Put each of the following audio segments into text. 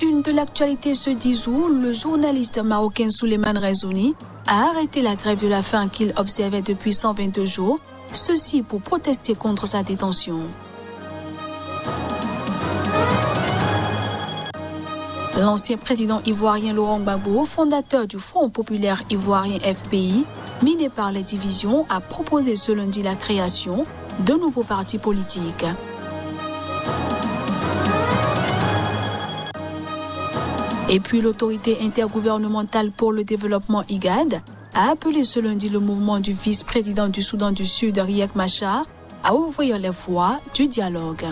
une de l'actualité ce 10 août, le journaliste marocain Souleymane Ressouni a arrêté la grève de la faim qu'il observait depuis 122 jours, ceci pour protester contre sa détention. L'ancien président ivoirien Laurent Gbagbo, fondateur du Front populaire ivoirien FPI, miné par les divisions, a proposé ce lundi la création de nouveaux partis politiques. Et puis l'autorité intergouvernementale pour le développement IGAD a appelé ce lundi le mouvement du vice-président du Soudan du Sud, Riek Machar, à ouvrir les voies du dialogue.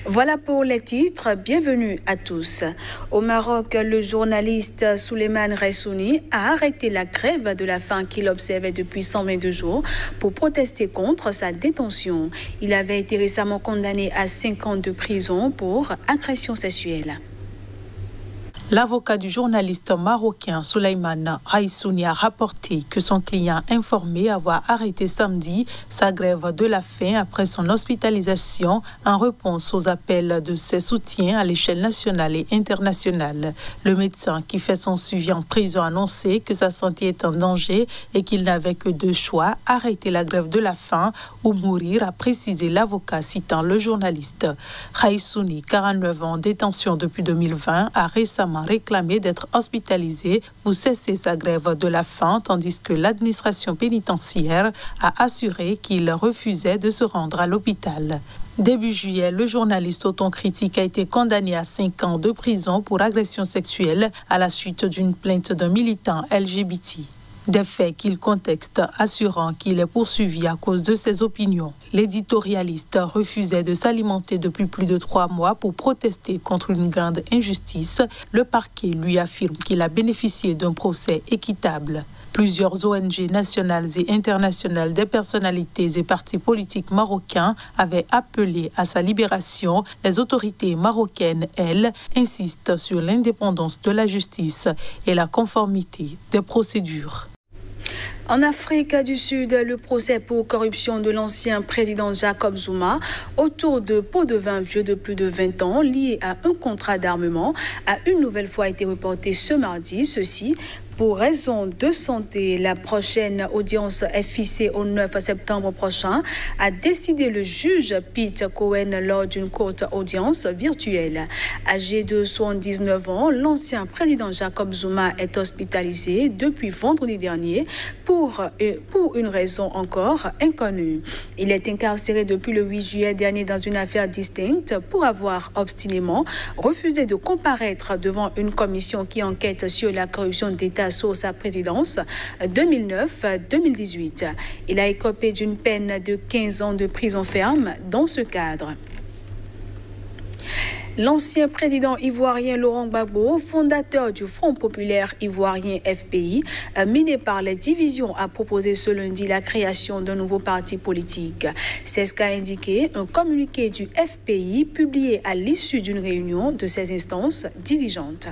Voilà pour les titres. Bienvenue à tous. Au Maroc, le journaliste Souleymane Ressouni a arrêté la grève de la faim qu'il observait depuis 122 jours pour protester contre sa détention. Il avait été récemment condamné à 5 ans de prison pour agression sexuelle. L'avocat du journaliste marocain Souleymane Ressouni a rapporté que son client informé avoir arrêté samedi sa grève de la faim après son hospitalisation en réponse aux appels de ses soutiens à l'échelle nationale et internationale. Le médecin qui fait son suivi en prison a annoncé que sa santé est en danger et qu'il n'avait que deux choix, arrêter la grève de la faim ou mourir, a précisé l'avocat citant le journaliste. Ressouni, 49 ans en détention depuis 2020, a récemment réclamé d'être hospitalisé pour cesser sa grève de la faim, tandis que l'administration pénitentiaire a assuré qu'il refusait de se rendre à l'hôpital. Début juillet, le journaliste autocritique a été condamné à 5 ans de prison pour agression sexuelle à la suite d'une plainte d'un militant LGBT. Des faits qu'il contexte, assurant qu'il est poursuivi à cause de ses opinions. L'éditorialiste refusait de s'alimenter depuis plus de 3 mois pour protester contre une grande injustice. Le parquet lui affirme qu'il a bénéficié d'un procès équitable. Plusieurs ONG nationales et internationales, des personnalités et partis politiques marocains avaient appelé à sa libération. Les autorités marocaines, elles, insistent sur l'indépendance de la justice et la conformité des procédures. En Afrique du Sud, le procès pour corruption de l'ancien président Jacob Zuma autour de pots de vin vieux de plus de 20 ans liés à un contrat d'armement a une nouvelle fois été reporté ce mardi. Ceci pour raison de santé. La prochaine audience est fixée au 9 septembre prochain, a décidé le juge Pete Cohen lors d'une courte audience virtuelle. Âgé de 79 ans, l'ancien président Jacob Zuma est hospitalisé depuis vendredi dernier pour une raison encore inconnue. Il est incarcéré depuis le 8 juillet dernier dans une affaire distincte pour avoir obstinément refusé de comparaître devant une commission qui enquête sur la corruption d'État sous sa présidence 2009-2018. Il a écopé d'une peine de 15 ans de prison ferme dans ce cadre. L'ancien président ivoirien Laurent Gbagbo, fondateur du Front populaire ivoirien FPI, miné par les divisions, a proposé ce lundi la création d'un nouveau parti politique. C'est ce qu'a indiqué un communiqué du FPI publié à l'issue d'une réunion de ses instances dirigeantes.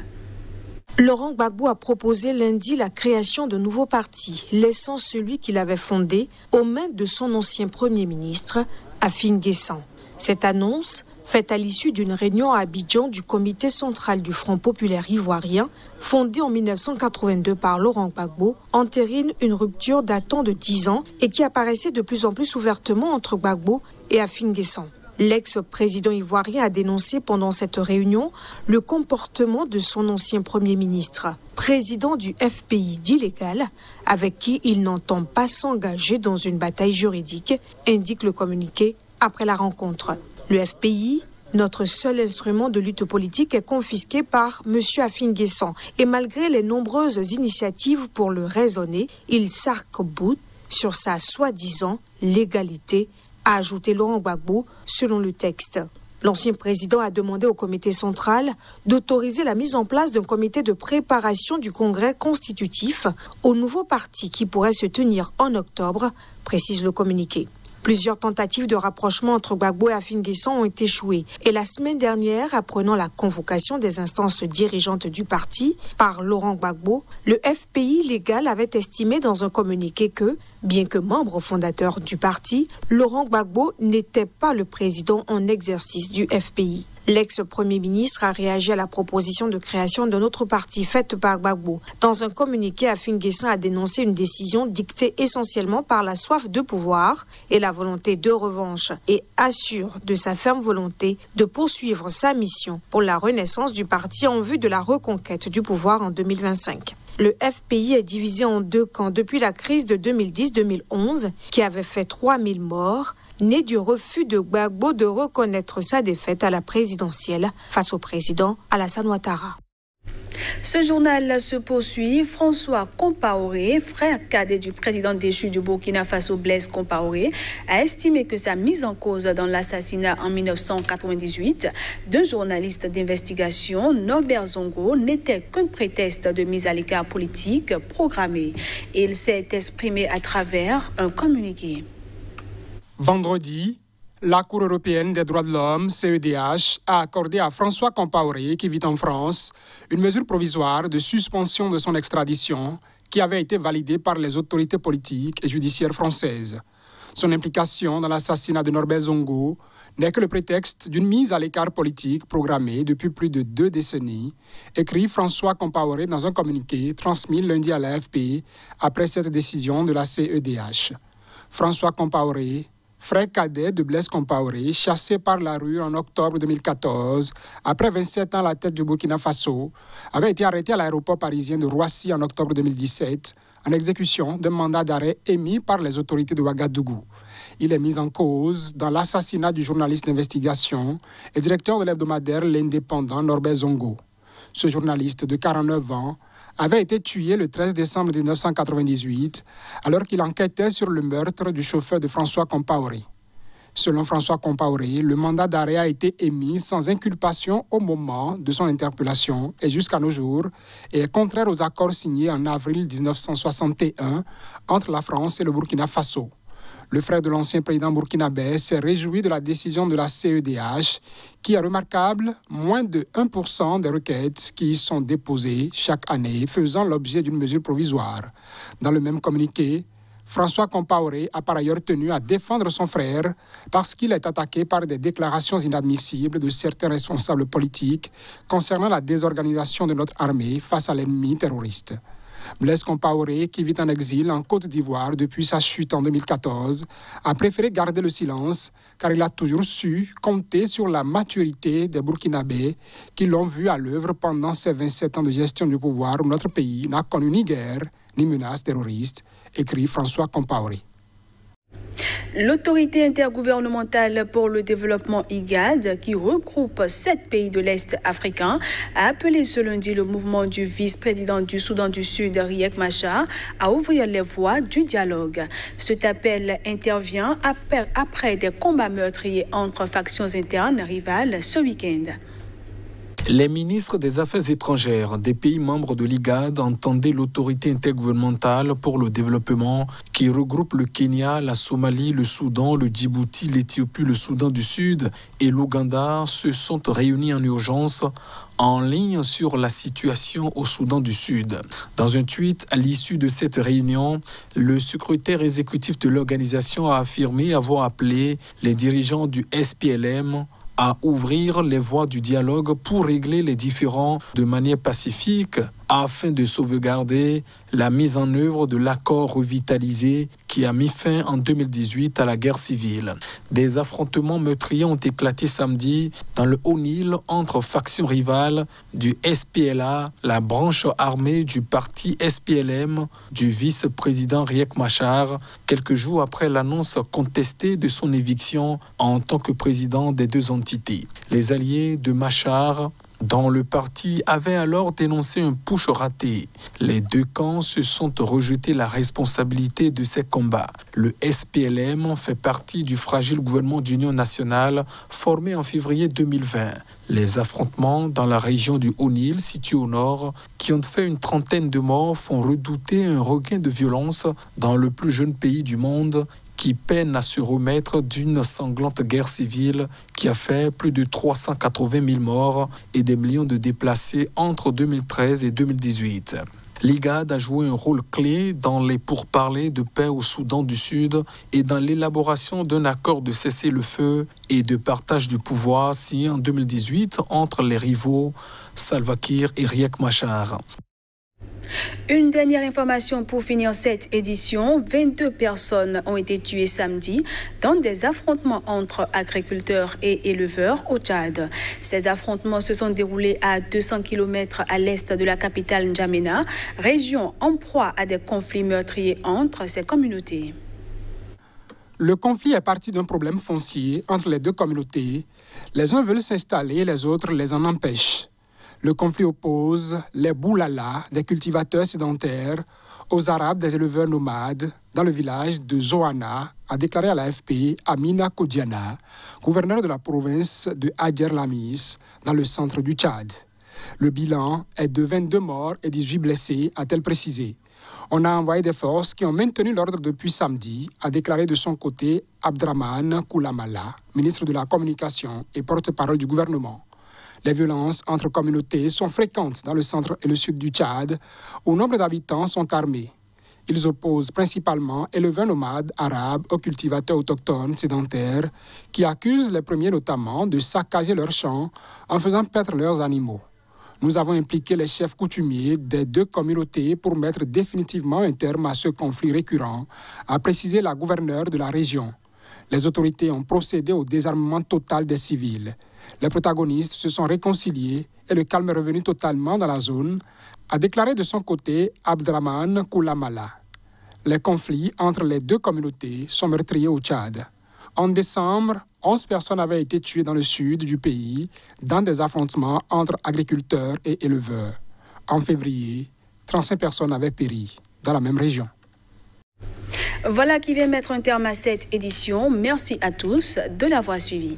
Laurent Gbagbo a proposé lundi la création de nouveaux partis, laissant celui qu'il avait fondé aux mains de son ancien Premier ministre, Afin Guessan. Cette annonce, faite à l'issue d'une réunion à Abidjan du comité central du Front populaire ivoirien, fondé en 1982 par Laurent Gbagbo, entérine une rupture datant de 10 ans et qui apparaissait de plus en plus ouvertement entre Gbagbo et Afin Guessan. L'ex-président ivoirien a dénoncé pendant cette réunion le comportement de son ancien Premier ministre, président du FPI d'illégal, avec qui il n'entend pas s'engager dans une bataille juridique, indique le communiqué après la rencontre. Le FPI, notre seul instrument de lutte politique, est confisqué par M. Afin Guessan et malgré les nombreuses initiatives pour le raisonner, il s'arc-boute sur sa soi-disant légalité, a ajouté Laurent Gbagbo selon le texte. L'ancien président a demandé au comité central d'autoriser la mise en place d'un comité de préparation du congrès constitutif au nouveau parti qui pourrait se tenir en octobre, précise le communiqué. Plusieurs tentatives de rapprochement entre Gbagbo et Afin Guessan ont échoué. Et la semaine dernière, apprenant la convocation des instances dirigeantes du parti par Laurent Gbagbo, le FPI légal avait estimé dans un communiqué que, bien que membre fondateur du parti, Laurent Gbagbo n'était pas le président en exercice du FPI. L'ex-premier ministre a réagi à la proposition de création d'un autre parti faite par Gbagbo. Dans un communiqué, Afin Guessan a dénoncé une décision dictée essentiellement par la soif de pouvoir et la volonté de revanche et assure de sa ferme volonté de poursuivre sa mission pour la renaissance du parti en vue de la reconquête du pouvoir en 2025. Le FPI est divisé en deux camps depuis la crise de 2010-2011 qui avait fait 3000 morts, né du refus de Gbagbo de reconnaître sa défaite à la présidentielle face au président Alassane Ouattara. Ce journal se poursuit. François Compaoré, frère cadet du président déchu du Burkina Faso Blaise Compaoré, a estimé que sa mise en cause dans l'assassinat en 1998 d'un journaliste d'investigation, Norbert Zongo, n'était qu'un prétexte de mise à l'écart politique programmé. Il s'est exprimé à travers un communiqué. Vendredi, la Cour européenne des droits de l'homme, CEDH, a accordé à François Compaoré, qui vit en France, une mesure provisoire de suspension de son extradition qui avait été validée par les autorités politiques et judiciaires françaises. Son implication dans l'assassinat de Norbert Zongo n'est que le prétexte d'une mise à l'écart politique programmée depuis plus de 2 décennies, écrit François Compaoré dans un communiqué transmis lundi à l'AFP après cette décision de la CEDH. François Compaoré, frère cadet de Blaise Compaoré, chassé par la rue en octobre 2014, après 27 ans à la tête du Burkina Faso, avait été arrêté à l'aéroport parisien de Roissy en octobre 2017, en exécution d'un mandat d'arrêt émis par les autorités de Ouagadougou. Il est mis en cause dans l'assassinat du journaliste d'investigation et directeur de l'hebdomadaire L'Indépendant Norbert Zongo. Ce journaliste de 49 ans avait été tué le 13 décembre 1998 alors qu'il enquêtait sur le meurtre du chauffeur de François Compaoré. Selon François Compaoré, le mandat d'arrêt a été émis sans inculpation au moment de son interpellation et jusqu'à nos jours et est contraire aux accords signés en avril 1961 entre la France et le Burkina Faso. Le frère de l'ancien président burkinabé s'est réjoui de la décision de la CEDH qui est remarquable, moins de 1% des requêtes qui y sont déposées chaque année faisant l'objet d'une mesure provisoire. Dans le même communiqué, François Compaoré a par ailleurs tenu à défendre son frère parce qu'il est attaqué par des déclarations inadmissibles de certains responsables politiques concernant la désorganisation de notre armée face à l'ennemi terroriste. Blaise Compaoré, qui vit en exil en Côte d'Ivoire depuis sa chute en 2014, a préféré garder le silence car il a toujours su compter sur la maturité des Burkinabés qui l'ont vu à l'œuvre pendant ces 27 ans de gestion du pouvoir où notre pays n'a connu ni guerre ni menace terroriste, écrit François Compaoré. L'autorité intergouvernementale pour le développement IGAD, qui regroupe 7 pays de l'Est africain, a appelé ce lundi le mouvement du vice-président du Soudan du Sud, Riek Machar, à ouvrir les voies du dialogue. Cet appel intervient après des combats meurtriers entre factions internes rivales ce week-end. Les ministres des Affaires étrangères des pays membres de l'IGAD entendaient l'autorité intergouvernementale pour le développement qui regroupe le Kenya, la Somalie, le Soudan, le Djibouti, l'Éthiopie, le Soudan du Sud et l'Ouganda se sont réunis en urgence en ligne sur la situation au Soudan du Sud. Dans un tweet à l'issue de cette réunion, le secrétaire exécutif de l'organisation a affirmé avoir appelé les dirigeants du SPLM à ouvrir les voies du dialogue pour régler les différends de manière pacifique afin de sauvegarder la mise en œuvre de l'accord revitalisé qui a mis fin en 2018 à la guerre civile. Des affrontements meurtriers ont éclaté samedi dans le Haut-Nil entre factions rivales du SPLA, la branche armée du parti SPLM du vice-président Riek Machar, quelques jours après l'annonce contestée de son éviction en tant que président des deux entités. Les alliés de Machar dans le parti avait alors dénoncé un putsch raté. Les deux camps se sont rejetés la responsabilité de ces combats. Le SPLM fait partie du fragile gouvernement d'union nationale formé en février 2020. Les affrontements dans la région du Haut-Nil, située au nord, qui ont fait une trentaine de morts, font redouter un regain de violence dans le plus jeune pays du monde qui peine à se remettre d'une sanglante guerre civile qui a fait plus de 380 000 morts et des millions de déplacés entre 2013 et 2018. L'IGAD a joué un rôle clé dans les pourparlers de paix au Soudan du Sud et dans l'élaboration d'un accord de cessez-le-feu et de partage du pouvoir signé en 2018 entre les rivaux Salva Kiir et Riek Machar. Une dernière information pour finir cette édition. 22 personnes ont été tuées samedi dans des affrontements entre agriculteurs et éleveurs au Tchad. Ces affrontements se sont déroulés à 200 km à l'est de la capitale N'Djamena, région en proie à des conflits meurtriers entre ces communautés. Le conflit est parti d'un problème foncier entre les deux communautés. Les uns veulent s'installer, les autres les en empêchent. Le conflit oppose les Boulala, des cultivateurs sédentaires, aux Arabes, des éleveurs nomades, dans le village de Zoana, a déclaré à l'AFP Amina Kodiana, gouverneur de la province de Hadjer Lamis, dans le centre du Tchad. Le bilan est de 22 morts et 18 blessés, a-t-elle précisé. On a envoyé des forces qui ont maintenu l'ordre depuis samedi, a déclaré de son côté Abdraman Koulamala, ministre de la Communication et porte-parole du gouvernement. Les violences entre communautés sont fréquentes dans le centre et le sud du Tchad, où nombre d'habitants sont armés. Ils opposent principalement éleveurs nomades arabes aux cultivateurs autochtones sédentaires qui accusent les premiers notamment de saccager leurs champs en faisant perdre leurs animaux. Nous avons impliqué les chefs coutumiers des deux communautés pour mettre définitivement un terme à ce conflit récurrent, a précisé la gouverneure de la région. Les autorités ont procédé au désarmement total des civils. Les protagonistes se sont réconciliés et le calme est revenu totalement dans la zone, a déclaré de son côté Abdraman Koulamala. Les conflits entre les deux communautés sont meurtriers au Tchad. En décembre, 11 personnes avaient été tuées dans le sud du pays dans des affrontements entre agriculteurs et éleveurs. En février, 35 personnes avaient péri dans la même région. Voilà qui vient mettre un terme à cette édition. Merci à tous de l'avoir suivi.